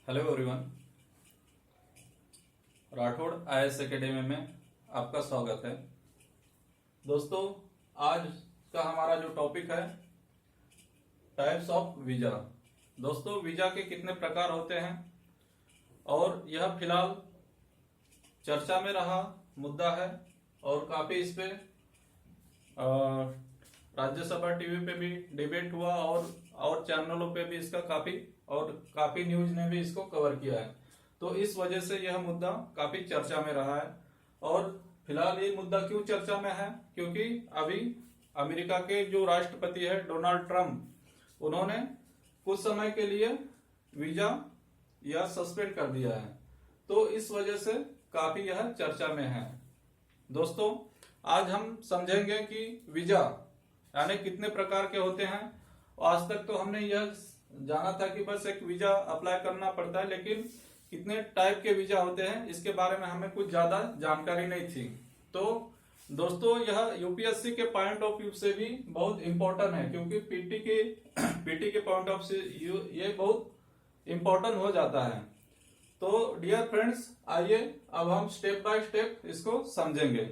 Hello everyone, Rathore IAS academy में आपका स्वागत है। दोस्तों, आज का हमारा जो टॉपिक है टाइप्स ऑफ वीजा। दोस्तों, वीजा के कितने प्रकार होते हैं और यह फिलहाल चर्चा में रहा मुद्दा है और काफी इस पे राज्यसभा टीवी पे भी डिबेट हुआ और चैनलों पे भी इसका काफी न्यूज ने भी इसको कवर किया है। तो इस वजह से यह मुद्दा काफी चर्चा में रहा है। और फिलहाल ये मुद्दा क्यों चर्चा में है, क्योंकि अभी अमेरिका के जो राष्ट्रपति है डोनाल्ड ट्रंप, उन्होंने कुछ समय के लिए वीजा या सस्पेंड कर दिया है। तो इस वजह से काफी यह चर्चा में है। दोस्तों, आज हम समझेंगे कि वीजा यानी कितने प्रकार के होते हैं। आज तक तो हमने यह जाना था कि बस एक वीजा अप्लाई करना पड़ता है, लेकिन कितने टाइप के वीजा होते हैं इसके बारे में हमें कुछ ज्यादा जानकारी नहीं थी। तो दोस्तों, यह यूपीएससी के पॉइंट ऑफ व्यू से भी बहुत इंपॉर्टेंट है, क्योंकि पीटी के पॉइंट ऑफ से ये बहुत इंपॉर्टेंट हो जाता है। तो डियर फ्रेंड्स, आइए अब हम स्टेप बाय स्टेप इसको समझेंगे।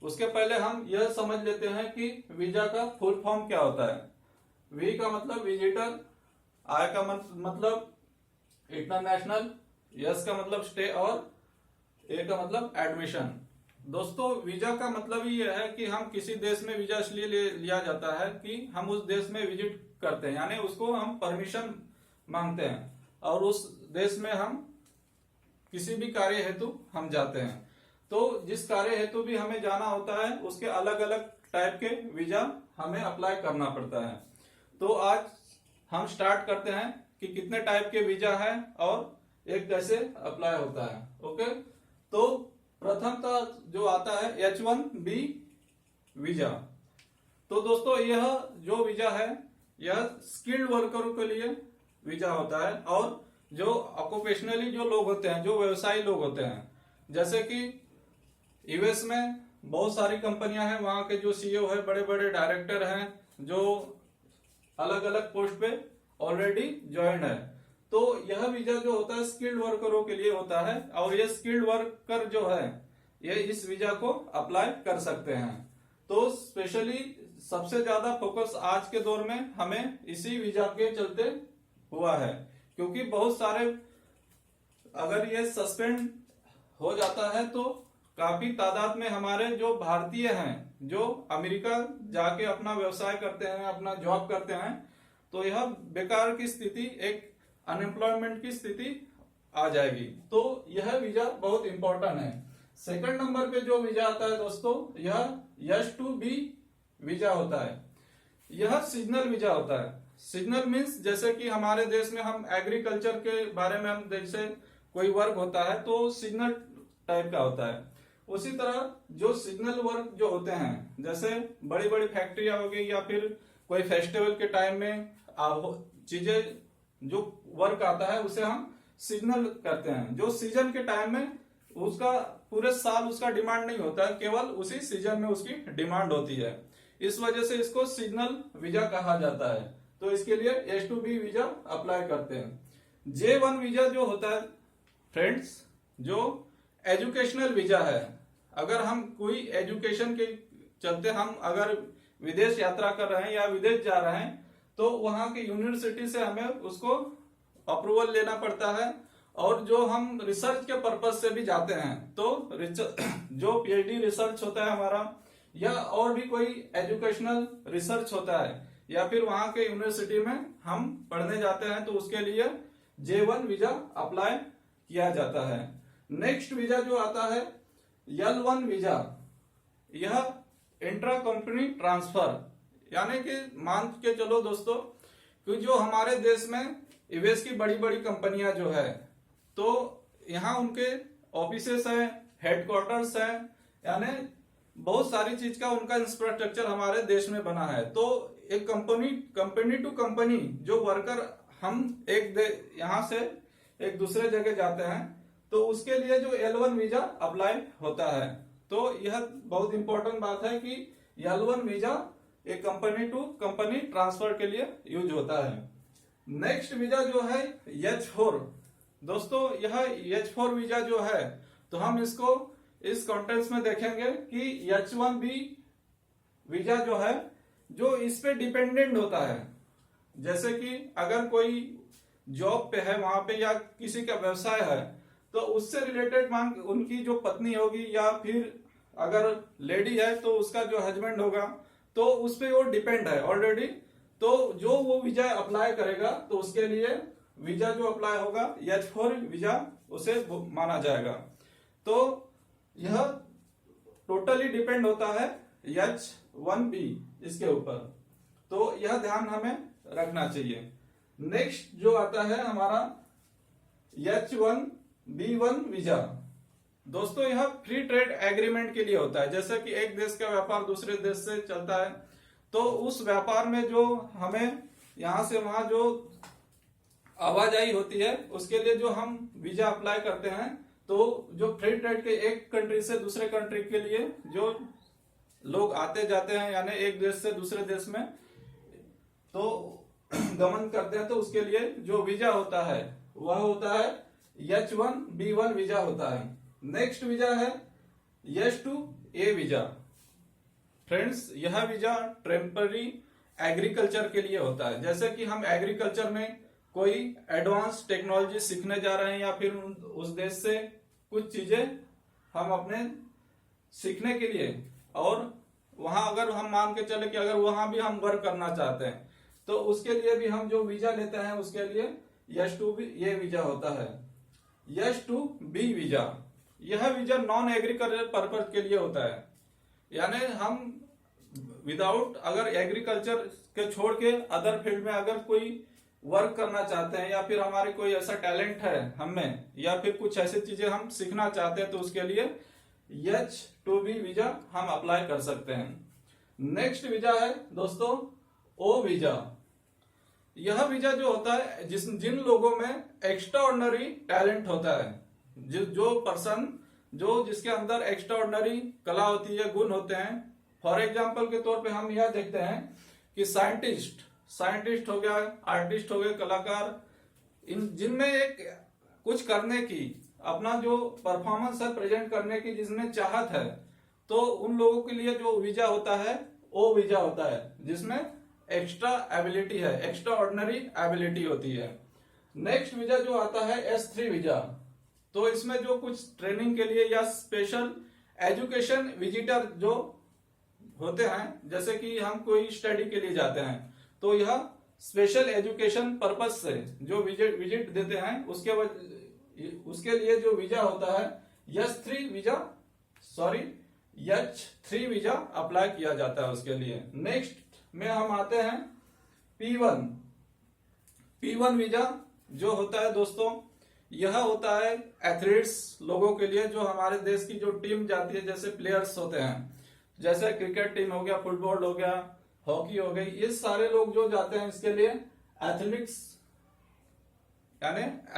उसके पहले हम यह समझ लेते हैं कि वीजा का फुल फॉर्म क्या होता है। वी का मतलब विजिटर, आई का मतलब इंटरनेशनल, एस का मतलब स्टे और ए का मतलब एडमिशन। दोस्तों, वीजा का मतलब ही यह है कि हम किसी देश में वीजा इसलिए लिया जाता है कि हम उस देश में विजिट करते हैं, यानी उसको हम परमिशन मांगते हैं और उस देश में हम किसी भी कार्य हेतु हम जाते हैं। तो जिस कार्य हेतु भी हमें जाना होता है उसके अलग अलग टाइप के वीजा हमें अप्लाई करना पड़ता है। तो आज हम स्टार्ट करते हैं कि कितने टाइप के वीजा है और एक कैसे अप्लाई होता है। ओके, तो प्रथम जो आता है H1B वीजा। तो दोस्तों, यह जो वीजा है यह स्किल्ड वर्करों के लिए वीजा होता है और जो ऑक्यूपेशनली जो लोग होते हैं, जो व्यवसायी लोग होते हैं, जैसे कि यूएस में बहुत सारी कंपनियां हैं, वहां के जो सीईओ है, बड़े बड़े डायरेक्टर हैं, जो अलग अलग पोस्ट पे ऑलरेडी ज्वाइन है। तो यह वीजा जो होता है स्किल्ड वर्करों के लिए होता है और ये स्किल्ड वर्कर जो है ये इस वीजा को अप्लाई कर सकते हैं। तो स्पेशली सबसे ज्यादा फोकस आज के दौर में हमें इसी वीजा के चलते हुआ है, क्योंकि बहुत सारे अगर ये सस्पेंड हो जाता है तो काफी तादाद में हमारे जो भारतीय हैं, जो अमेरिका जाके अपना व्यवसाय करते हैं, अपना जॉब करते हैं, तो यह बेकार की स्थिति, एक अनएम्प्लॉयमेंट की स्थिति आ जाएगी। तो यह वीजा बहुत इंपॉर्टेंट है। सेकंड नंबर पे जो वीजा आता है दोस्तों, यह H2B वीजा होता है। यह सीजनल वीजा होता है। सीजनल मीन्स जैसे कि हमारे देश में हम एग्रीकल्चर के बारे में हम जैसे कोई वर्क होता है तो सीजनल टाइप का होता है। उसी तरह जो सीजनल वर्क जो होते हैं, जैसे बड़ी बड़ी फैक्ट्रियां हो गई या फिर कोई फेस्टिवल के टाइम में चीजें जो वर्क आता है उसे हम सीजनल करते हैं। जो सीजन के टाइम में उसका पूरे साल उसका डिमांड नहीं होता है, केवल उसी सीजन में उसकी डिमांड होती है। इस वजह से इसको सीजनल वीजा कहा जाता है। तो इसके लिए H2B वीजा अप्लाई करते हैं। J1 वीजा जो होता है फ्रेंड्स, जो एजुकेशनल वीजा है। अगर हम कोई एजुकेशन के चलते हम अगर विदेश यात्रा कर रहे हैं या विदेश जा रहे हैं तो वहां के यूनिवर्सिटी से हमें उसको अप्रूवल लेना पड़ता है। और जो हम रिसर्च के पर्पज से भी जाते हैं तो जो PhD रिसर्च होता है हमारा, या और भी कोई एजुकेशनल रिसर्च होता है, या फिर वहां के यूनिवर्सिटी में हम पढ़ने जाते हैं, तो उसके लिए J1 वीजा अप्लाई किया जाता है। नेक्स्ट वीजा जो आता है L1 वीजा, यह इंट्रा कंपनी ट्रांसफर, यानी कि मान के चलो दोस्तों कि जो हमारे देश में यूएस की बड़ी बड़ी कंपनियां जो है, तो यहाँ उनके ऑफिसेस हैं, हेडक्वार्टर्स हैं, यानी बहुत सारी चीज का उनका इंफ्रास्ट्रक्चर हमारे देश में बना है। तो एक कंपनी टू कंपनी जो वर्कर हम यहाँ से एक दूसरे जगह जाते हैं, तो उसके लिए जो L1 वीजा अप्लाई होता है। तो यह बहुत इंपॉर्टेंट बात है कि L1 वीजा एक कंपनी टू कंपनी ट्रांसफर के लिए यूज होता है। नेक्स्ट वीजा जो है H4 दोस्तों यह H4 वीजा जो है, तो हम इसको इस कॉन्टेक्स्ट में देखेंगे कि H1B वीजा जो है, जो इस पे डिपेंडेंट होता है। जैसे कि अगर कोई जॉब पे है वहां पे, या किसी का व्यवसाय है, तो उससे रिलेटेड मांग उनकी जो पत्नी होगी, या फिर अगर लेडी है तो उसका जो हस्बैंड होगा, तो उस पे वो डिपेंड है ऑलरेडी। तो जो वो वीजा अप्लाई करेगा, तो उसके लिए वीजा जो अप्लाई होगा H4 वीजा उसे माना जाएगा। तो यह टोटली डिपेंड होता है H1B इसके ऊपर, तो यह ध्यान हमें रखना चाहिए। नेक्स्ट जो आता है हमारा H1B1 वीजा। दोस्तों यह फ्री ट्रेड एग्रीमेंट के लिए होता है। जैसे कि एक देश का व्यापार दूसरे देश से चलता है, तो उस व्यापार में जो हमें यहां से वहां जो आवाजाही होती है, उसके लिए जो हम वीजा अप्लाई करते हैं, तो जो फ्री ट्रेड के एक कंट्री से दूसरे कंट्री के लिए जो लोग आते जाते हैं, यानी एक देश से दूसरे देश में तो गमन करते हैं, तो उसके लिए जो वीजा होता है वह होता है H1B1 वीजा होता है। नेक्स्ट वीजा है H2A वीजा। फ्रेंड्स यह वीजा टेम्पररी एग्रीकल्चर के लिए होता है। जैसे कि हम एग्रीकल्चर में कोई एडवांस टेक्नोलॉजी सीखने जा रहे हैं, या फिर उस देश से कुछ चीजें हम अपने सीखने के लिए, और वहां अगर हम मान के चले कि अगर वहां भी हम वर्क करना चाहते हैं, तो उसके लिए भी हम जो वीजा लेते हैं उसके लिए H2B ये वीजा होता है। H2B वीजा, यह वीजा नॉन एग्रीकल्चर पर्पज के लिए होता है। यानी हम विदाउट अगर एग्रीकल्चर के छोड़ के अदर फील्ड में अगर कोई वर्क करना चाहते हैं, या फिर हमारे कोई ऐसा टैलेंट है हमें, या फिर कुछ ऐसी चीजें हम सीखना चाहते हैं, तो उसके लिए H2B वीजा हम अप्लाई कर सकते हैं। नेक्स्ट वीजा है दोस्तों O वीजा। यह वीजा जो होता है जिन लोगों में एक्स्ट्रा ऑर्डिनरी टैलेंट होता है, जो पर्सन जो जिसके अंदर एक्स्ट्रा ऑर्डिनरी कला होती है, गुण होते हैं। फॉर एग्जाम्पल के तौर पे हम यह देखते हैं कि साइंटिस्ट हो गया, आर्टिस्ट हो गए, कलाकार, इन जिनमें एक कुछ करने की, अपना जो परफॉर्मेंस है प्रेजेंट करने की जिसमें चाहत है, तो उन लोगों के लिए जो वीजा होता है O वीजा होता है, जिसमें एक्स्ट्रा एबिलिटी है, एक्स्ट्रा ऑर्डिनरी एबिलिटी होती है। नेक्स्ट वीजा जो आता है S3 वीजा। तो इसमें जो कुछ ट्रेनिंग के लिए या स्पेशल एजुकेशन विजिटर जो होते हैं, जैसे कि हम कोई स्टडी के लिए जाते हैं, तो यह स्पेशल एजुकेशन पर्पज से जो विजिट देते हैं, उसके लिए जो वीजा होता है H3 वीजा अप्लाई किया जाता है उसके लिए। नेक्स्ट में हम आते हैं P1 वीजा जो होता है दोस्तों, यह होता है एथलीट्स लोगों के लिए, जो हमारे देश की जो टीम जाती है, जैसे प्लेयर्स होते हैं, जैसे क्रिकेट टीम हो गया, फुटबॉल हो गया, हॉकी हो गई, ये सारे लोग जो जाते हैं इसके लिए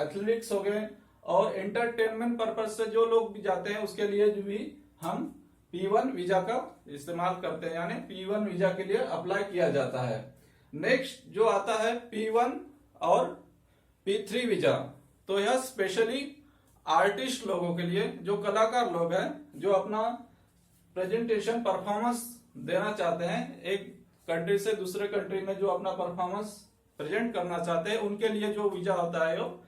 एथलेटिक्स हो गए, और एंटरटेनमेंट पर्पज से जो लोग भी जाते हैं उसके लिए भी हम P1 वीजा का इस्तेमाल करते हैं, यानी P1 वीजा के लिए अप्लाई किया जाता है। नेक्स्ट जो आता है P1 और P3 वीजा, तो यह स्पेशली आर्टिस्ट लोगों के लिए, जो कलाकार लोग हैं, जो अपना प्रेजेंटेशन परफॉर्मेंस देना चाहते हैं, एक कंट्री से दूसरे कंट्री में जो अपना परफॉर्मेंस प्रेजेंट करना चाहते हैं, उनके लिए जो वीजा होता है वो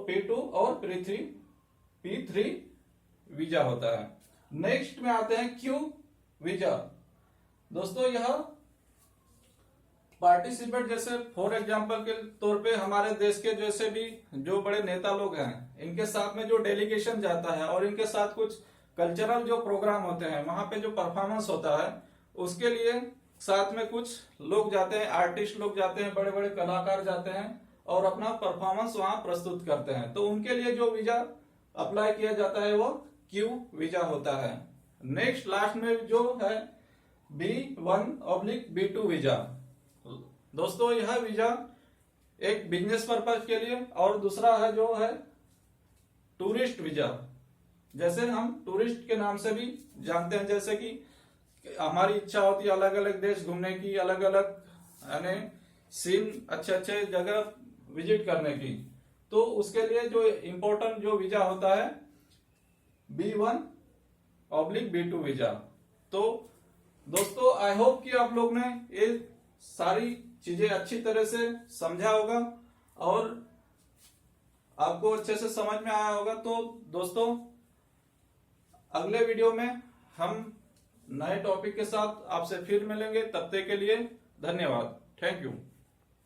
P2 और P3 वीजा होता है। नेक्स्ट में आते हैं Q वीजा। दोस्तों यह पार्टिसिपेट, जैसे फॉर एग्जांपल के तौर पे हमारे देश के जैसे भी जो बड़े नेता लोग हैं, इनके साथ में जो डेलीगेशन जाता है, और इनके साथ कुछ कल्चरल जो प्रोग्राम होते हैं, वहां पे जो परफॉर्मेंस होता है, उसके लिए साथ में कुछ लोग जाते हैं, आर्टिस्ट लोग जाते हैं, बड़े बड़े कलाकार जाते हैं, और अपना परफॉर्मेंस वहां प्रस्तुत करते हैं। तो उनके लिए जो वीजा अप्लाई किया जाता है वो Q वीजा होता है। नेक्स्ट लास्ट में जो है B1/B2 वीजा। दोस्तों यह वीजा एक बिजनेस पर्पज के लिए, और दूसरा है जो है टूरिस्ट वीजा। जैसे हम टूरिस्ट के नाम से भी जानते हैं, जैसे कि हमारी इच्छा होती है अलग अलग देश घूमने की, अलग अलग यानी सीन अच्छे अच्छे जगह विजिट करने की, तो उसके लिए जो इम्पोर्टेंट जो वीजा होता है B1/B2 वीजा। तो दोस्तों आई होप कि आप लोग ने ये सारी चीजें अच्छी तरह से समझा होगा और आपको अच्छे से समझ में आया होगा। तो दोस्तों अगले वीडियो में हम नए टॉपिक के साथ आपसे फिर मिलेंगे, तब तक के लिए धन्यवाद, थैंक यू।